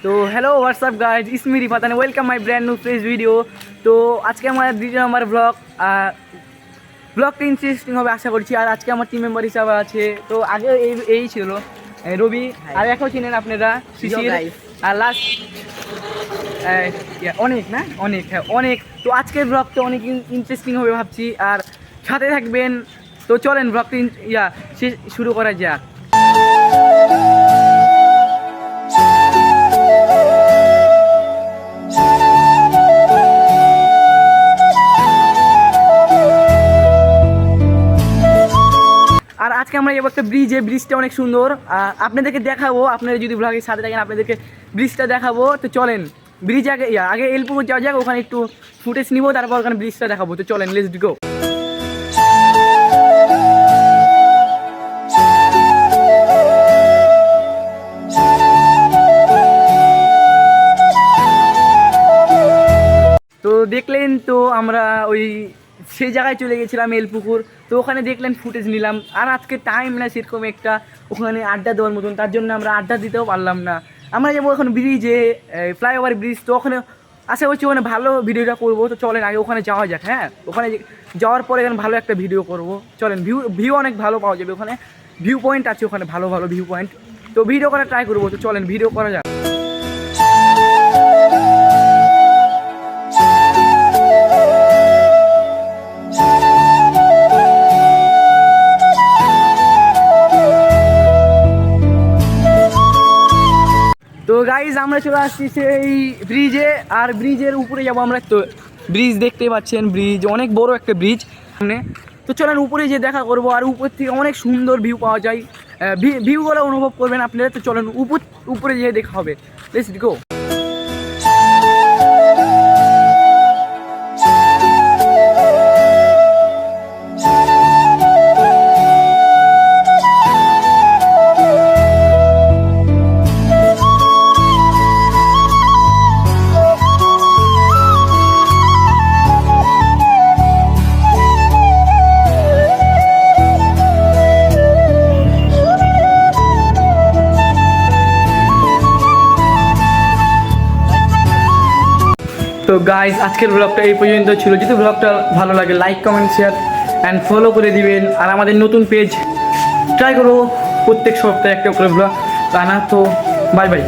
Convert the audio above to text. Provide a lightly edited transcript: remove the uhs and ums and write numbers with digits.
তো hello WhatsApp guys, it's me Rifat and welcome my brand new fresh video. তো আজকে আমার দ্বিতীয় নম্বর ব্লগটা ইন্টারেস্টিং হবে আশা করছি। আর আজকে আমার টিম মেম্বার হিসাবে আছে, তো আগে এই ছিল রবি, আর এখনও চিনেন আপনারা শিশির, আর লাস্ট অনেক না অনেক, হ্যাঁ অনেক। তো আজকের ব্লগটা অনেক ইন্টারেস্টিং হবে ভাবছি, আর সাথে থাকবেন। তো চলেন ব্লগটা শুরু করা যাক। আর আজকে আমরা যাবো একটা ব্রিজটা অনেক সুন্দর, আপনাদেরকে দেখাবো। আপনারা যদি ব্লগের সাথে থাকেন আপনাদেরকে ব্রিজটা দেখাবো। তো চলেন ব্রিজ আগে এলপুকুর যাওয়া যাক, ওখানে একটু ফুটেজ নিবো, তারপর ওখানে ব্রিজটা দেখাবো। তো চলেন, লেটস গো। তো দেখলেন, তো আমরা ওই সেই জায়গায় চলে গেছিলাম এলপুকুর। তো ওখানে দেখলেন, ফুটেজ নিলাম। আর আজকে টাইম না সেরকম একটা ওখানে আড্ডা দেওয়ার মতন, তার জন্য আমরা আড্ডা দিতেও পারলাম না। আমরা যাবো এখন ব্রিজে, ফ্লাইওভার ব্রিজ। তো ওখানে আশা করছি ওখানে ভালো ভিডিওটা করবো। তো চলেন আগে ওখানে যাওয়া যাক। হ্যাঁ, ওখানে যাওয়ার পরে এখানে ভালো একটা ভিডিও করবো। চলেন, ভিউ অনেক ভালো পাওয়া যাবে ওখানে, ভিউ পয়েন্ট আছে ওখানে, ভালো ভালো ভিউ পয়েন্ট। তো ভিডিও করা ট্রাই করবো। তো চলেন ভিডিও করা যাক। তো গাইজ আমরা চলে আসছি সেই ব্রিজে, আর ব্রিজের উপরে যাবো আমরা। তো ব্রিজ দেখতেই পাচ্ছেন, ব্রিজ অনেক বড় একটা ব্রিজ সামনে। তো চলেন উপরে যে দেখা করবো, আর উপর থেকে অনেক সুন্দর ভিউ পাওয়া যায়, ভিউগুলো অনুভব করবেন আপনারা। তো চলেন উপরে যেয়ে দেখা হবে। Let's go. তো গাইজ আজকের ব্লগটা এই পর্যন্ত ছিল। যদি ব্লগটা ভালো লাগে like comment share and follow করে দিবেন। আর আমাদের নতুন পেজ ট্রাই করবো প্রত্যেক সপ্তাহে একটা করে ব্লগ আনা। তো বাই বাই।